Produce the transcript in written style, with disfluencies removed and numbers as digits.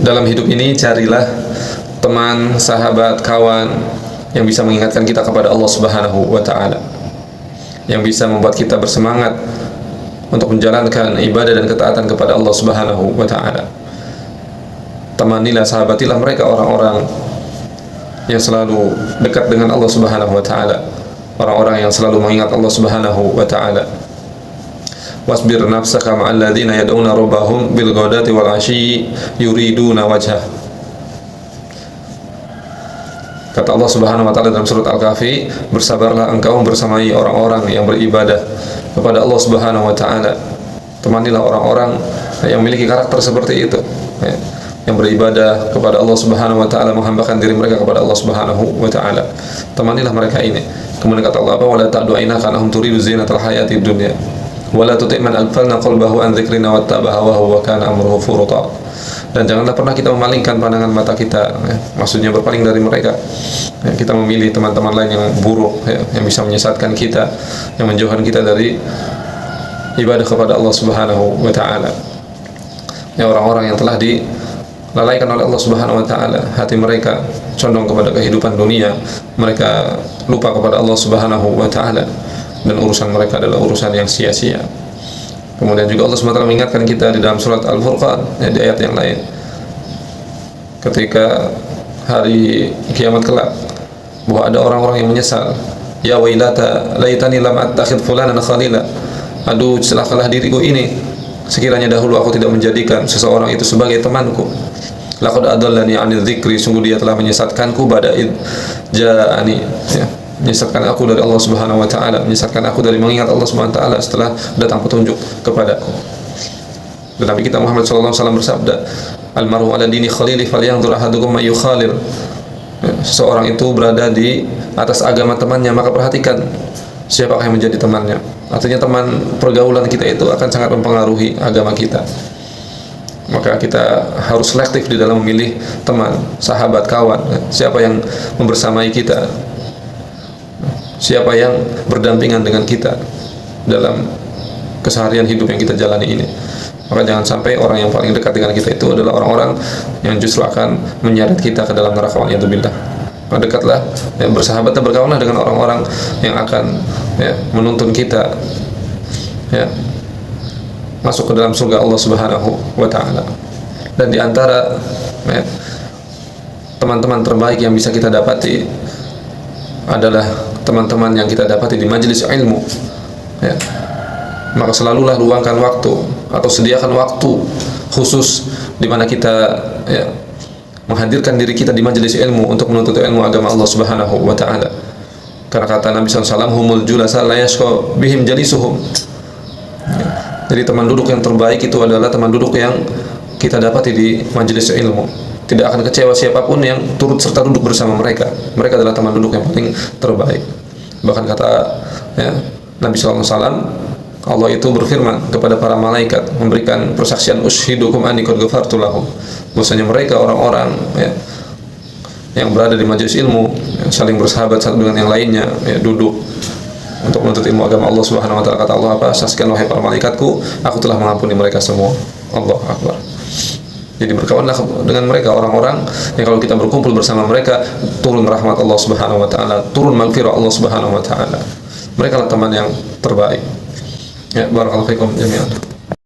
Dalam hidup ini carilah teman, sahabat, kawan yang bisa mengingatkan kita kepada Allah Subhanahu wa taala, yang bisa membuat kita bersemangat untuk menjalankan ibadah dan ketaatan kepada Allah Subhanahu wa taala. Temanilah, sahabatilah mereka, orang-orang yang selalu dekat dengan Allah Subhanahu wa taala, orang-orang yang selalu mengingat Allah Subhanahu wa taala. Wasbir nafsaka ma'al ladzina yad'una rabbahum bil ghadati wal 'ashyi yuriduna wajhah. Kata Allah Subhanahu wa taala dalam surat Al-Kahfi, bersabarlah engkau bersamai orang-orang yang beribadah kepada Allah Subhanahu wa taala. Temanilah orang-orang yang memiliki karakter seperti itu, ya, yang beribadah kepada Allah Subhanahu wa taala, menghambakan diri mereka kepada Allah Subhanahu wa taala. Temanilah mereka ini. Kemudian kata Allah, "Wala ta'du'ina kanahum turidu zinatal hayatid dunya. Wala tuti' man aghfalna qalbahu an dzikrina wattaba'a hawahu wa kana amruhu furuta." Dan janganlah pernah kita memalingkan pandangan mata kita, ya, maksudnya berpaling dari mereka, ya, kita memilih teman-teman lain yang buruk, ya, yang bisa menyesatkan kita, yang menjauhkan kita dari ibadah kepada Allah Subhanahu wa taala. Ya, orang-orang yang telah dilalaikan oleh Allah Subhanahu wa taala, hati mereka condong kepada kehidupan dunia, mereka lupa kepada Allah Subhanahu wa taala, dan urusan mereka adalah urusan yang sia-sia. Kemudian juga Allah SWT mengingatkan kita di dalam surat Al-Furqan, ya, di ayat yang lain, ketika hari kiamat kelak, bahwa ada orang-orang yang menyesal. Ya wailata laitani lam attakhidh fulanan khalila. Aduh, celakalah diriku ini, sekiranya dahulu aku tidak menjadikan seseorang itu sebagai temanku. Laqad adallani 'anil dzikri, sungguh dia telah menyesatkanku pada id ja'ani, ya, menyesatkan aku dari Allah Subhanahu wa taala, menyesatkan aku dari mengingat Allah Subhanahu wa taala setelah datang petunjuk kepadaku. Dan Nabi kita Muhammad sallallahu alaihi wasallam bersabda, "Al-mar'u 'ala dini khalili falyanzur ahadukum may yukhalil." Seseorang itu berada di atas agama temannya, maka perhatikan siapakah yang menjadi temannya. Artinya teman pergaulan kita itu akan sangat mempengaruhi agama kita. Maka kita harus selektif di dalam memilih teman, sahabat, kawan, siapa yang membersamai kita, siapa yang berdampingan dengan kita dalam keseharian hidup yang kita jalani ini. Maka jangan sampai orang yang paling dekat dengan kita itu adalah orang-orang yang justru akan menyeret kita ke dalam neraka, waliyadzubillah. Maka dekatlah, ya, bersahabat dan berkawanlah dengan orang-orang yang akan, ya, menuntun kita, ya, masuk ke dalam surga Allah Subhanahu wa taala. Dan di antara, ya, teman-teman terbaik yang bisa kita dapati adalah teman-teman yang kita dapati di majelis ilmu, ya. Maka selalulah luangkan waktu atau sediakan waktu khusus di mana kita, ya, menghadirkan diri kita di majelis ilmu untuk menuntut ilmu agama Allah Subhanahu wa taala. Karena kata Nabi SAW, "Humul julasa la yashqa bihim jalisuhum." Ya. Jadi teman duduk yang terbaik itu adalah teman duduk yang kita dapati di majelis ilmu. Tidak akan kecewa siapapun yang turut serta duduk bersama mereka. Mereka adalah teman duduk yang paling terbaik. Bahkan kata, ya, Nabi SAW, Allah itu berfirman kepada para malaikat, memberikan persaksian, "Ushidukum anni qad ghafartu lahum." Bahwasanya mereka orang-orang, ya, yang berada di majelis ilmu, ya, saling bersahabat satu dengan yang lainnya, ya, duduk untuk menuntut ilmu agama Allah Subhanahu wa taala. Kata Allah apa? "Saksikan wahai para malaikatku, aku telah mengampuni mereka semua." Allahu akbar. Jadi berkawanlah dengan mereka, orang-orang yang kalau kita berkumpul bersama mereka, turun rahmat Allah Subhanahu wa taala, turun maghfirah Allah Subhanahu wa taala. Mereka lah teman yang terbaik. Ya, barakallahu fikum jami'an.